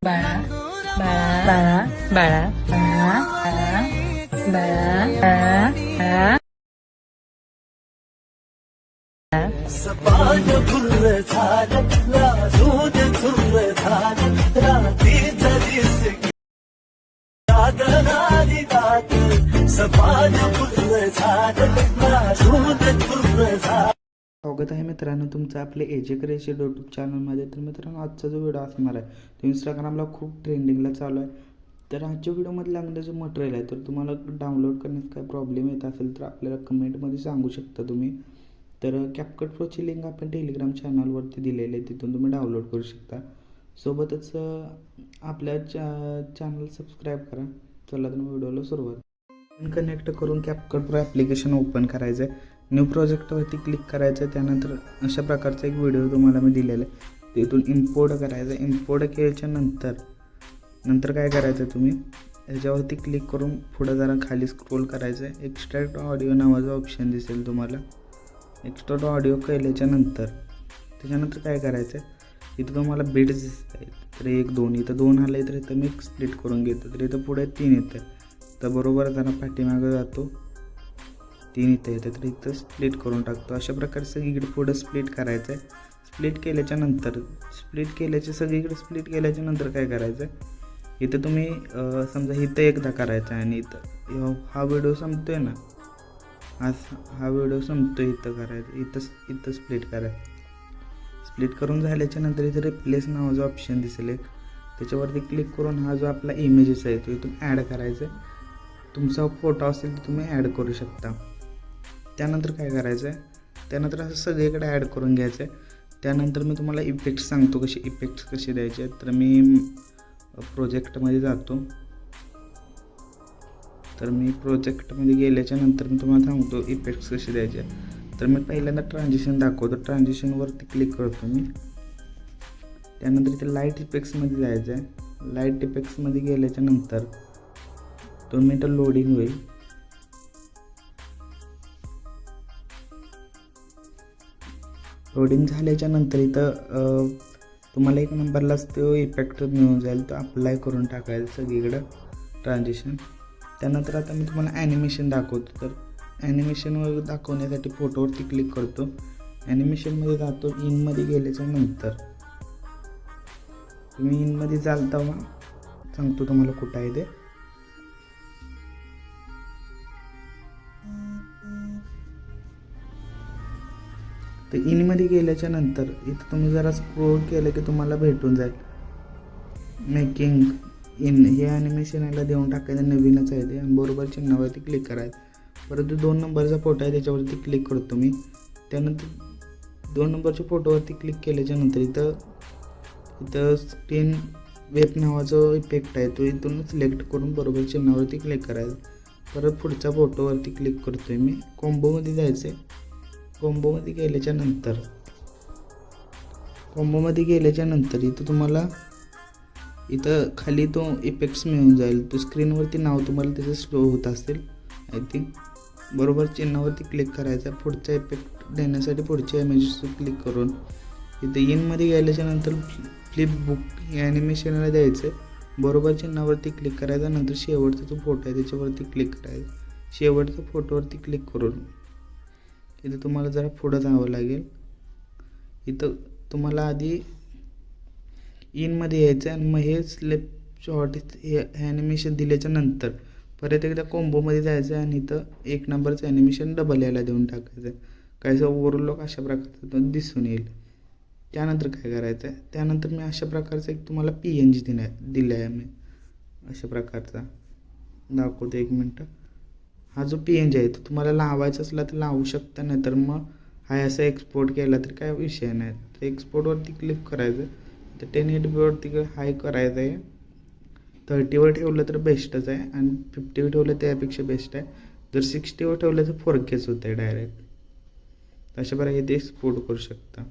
बाळा बाळा बाळा बाळा बाळा बाळा बाळा सपाट फुल झालं लाजून फुल झालं रात्रीचा दिस दादी दात सपाट फुल झालं लाजून फुल झालं. स्वागत आहे मित्रांनो तुमचं आपले एजे क्रेशी यूट्यूब चॅनलमध्ये. तर मित्रांनो आजचा जो व्हिडिओ असणार आहे तो इंस्टाग्रामला खूप ट्रेंडिंगला चालू आहे. तर आजच्या व्हिडिओमध्ये लागणारं जे मटेरियल आहे तर तुम्हाला डाउनलोड करण्यास काय प्रॉब्लेम येत असेल तर आपल्याला कमेंटमध्ये सांगू शकता तुम्ही. तर कॅपकट प्रोची लिंक आपण टेलिग्राम चॅनलवरती दिलेली आहे, तिथून तुम्ही डाउनलोड करू शकता. सोबतच आपल्या चॅनल सबस्क्राईब करा. चला तर व्हिडिओला सुरुवात. कनेक्ट करून कॅपकट प्रो ॲप्लिकेशन ओपन करायचं आहे. न्यू प्रोजेक्टवरती क्लिक करायचं आहे. त्यानंतर अशा प्रकारचा एक व्हिडिओ तुम्हाला मी दिलेला आहे, तिथून इम्पोर्ट करायचं आहे. इम्पोर्ट केल्याच्या नंतर काय करायचं आहे, तुम्ही ह्याच्यावरती क्लिक करून पुढं जरा खाली स्क्रोल करायचं आहे. एक्स्ट्रॅक्ट ऑडिओ नावाचा ऑप्शन दिसेल तुम्हाला. एक्स्ट्रॅक्ट ऑडिओ केल्याच्या त्याच्यानंतर काय करायचं आहे, इथं तुम्हाला बीट्स दिसत आहेत. तर 1 2 इथं 2 आलं आहे, तर इथं मी स्प्लिट करून घेतो. तर इथं पुढे 3 येतं आहे. तर बरोबर जरा पाठीमागं जातो, 3 इथं येतं, तर इथं स्प्लिट करून टाकतो. अशा प्रकारे सगळीकडे पुढं स्प्लिट करायचं आहे. स्प्लिट केल्याच्या नंतर काय करायचं आहे, इथं तुम्ही समजा इथं एकदा करायचं आहे आणि इथं हा व्हिडिओ संपतोय ना, हा व्हिडिओ संपतो इथं करायचं, इथं स्प्लिट करायचं. स्प्लिट करून झाल्याच्या नंतर इथं रिप्लेस नावाचा ऑप्शन दिसेल, त्याच्यावरती क्लिक करून हा जो आपला इमेजेस आहे तो इथून ॲड करायचा आहे. तुमचा फोटो असेल तर तुम्ही ॲड करू शकता. त्यानंतर काय करायचं आहे, त्यानंतर असं सगळीकडे ॲड करून घ्यायचं आहे. त्यानंतर मी तुम्हाला इफेक्ट्स सांगतो इफेक्ट्स कसे द्यायचे आहेत. तर मी प्रोजेक्टमध्ये जातो. तर मी प्रोजेक्टमध्ये गेल्याच्या नंतर मी तुम्हाला सांगतो इफेक्ट्स कसे द्यायचे. तर मी पहिल्यांदा ट्रान्झिशन दाखवतो. ट्रान्झिशनवरती क्लिक करतो मी. त्यानंतर इथे लाईट इफेक्ट्समध्ये जायचं आहे. लाईट इफेक्ट्समध्ये गेल्याच्या नंतर 2 मिनटं लोडिंग होईल. लोडिंग झाल्याच्या नंतर इथं तुम्हाला 1 नंबरलाच तो इफेक्ट मिळून जाईल, तो अप्लाय करून टाकायचं सगळीकडं ट्रान्झिशन. त्यानंतर आता मी तुम्हाला ॲनिमेशन दाखवतो. तर ॲनिमेशनवर दाखवण्यासाठी फोटोवरती क्लिक करतो. ॲनिमेशनमध्ये जातो. इनमध्ये गेल्याच्या नंतर तुम्ही इनमध्ये जाल तेव्हा सांगतो तुम्हाला कुठं आहे ते. तर इनमध्ये गेल्याच्या नंतर इथं तुम्ही जरा स्क्रोल केलं की तुम्हाला भेटून जाईल मेकिंग इन. हे ॲनिमेशन याला देऊन टाकायचं, नवीनच आहे ते. आणि बरोबर चिन्हावरती क्लिक करायचं. परंतु 2 नंबरचा फोटो आहे त्याच्यावरती क्लिक करतो मी. त्यानंतर 2 नंबरच्या फोटोवरती क्लिक केल्याच्या नंतर इथं स्क्रीन वेब नावाचा इफेक्ट आहे, तो इथून सिलेक्ट करून बरोबर चिन्हावरती क्लिक करायचं. परत पुढच्या फोटोवरती क्लिक करतो मी. कॉम्बोमध्ये जायचं आहे. कॉम्बोमध्ये गेल्याच्या नंतर इथं तुम्हाला इथं खाली तो इफेक्ट्स मिळून जाईल. तो स्क्रीनवरती नाव तुम्हाला त्याचं स्लो होत असेल आय थिंक. बरोबर चिन्हावरती क्लिक करायचं. पुढचा इफेक्ट देण्यासाठी पुढच्या इमेजेस क्लिक करून इथं इनमध्ये गेल्याच्या नंतर फ्लिप बुक या ॲनिमेशनला द्यायचं आहे. बरोबर चिन्हावरती क्लिक करायचं. नंतर शेवटचा जो फोटो आहे त्याच्यावरती क्लिक करायचं. शेवटच्या फोटोवरती क्लिक करून इथं तुम्हाला जरा पुढं जावं लागेल. इथं तुम्हाला आधी इनमध्ये यायचं आणि मग हे स्लेप शॉर्ट हे ॲनिमेशन दिल्याच्या नंतर परत एकदा कॉम्बोमध्ये जायचं आणि इथं 1 नंबरचं ॲनिमेशन डबल यायला देऊन टाकायचं. काहीसं ओव्हरलॉक अशा प्रकारचं तो दिसून येईल. त्यानंतर काय करायचं आहे, त्यानंतर मी अशा प्रकारचं एक तुम्हाला PNG दिला आहे मी अशा प्रकारचा दाखवतो. 1 मिनटं. हा जो PNG आहे तो तुम्हाला लावायचा असला तर लावू शकता, नाही तर मग हा असा एक्सपोर्ट केला तर काय विषय नाही. तर एक्सपोर्टवरती क्लिक करायचं. तर 1080pवरती हाय करायचं आहे. 30वर ठेवलं तर बेस्टच आहे आणि 50वर ठेवलं त्यापेक्षा बेस्ट आहे. जर 60वर ठेवलं तर 4Kच होतं आहे डायरेक्ट. अशा प्रकारे ते एक्सपोर्ट करू शकता.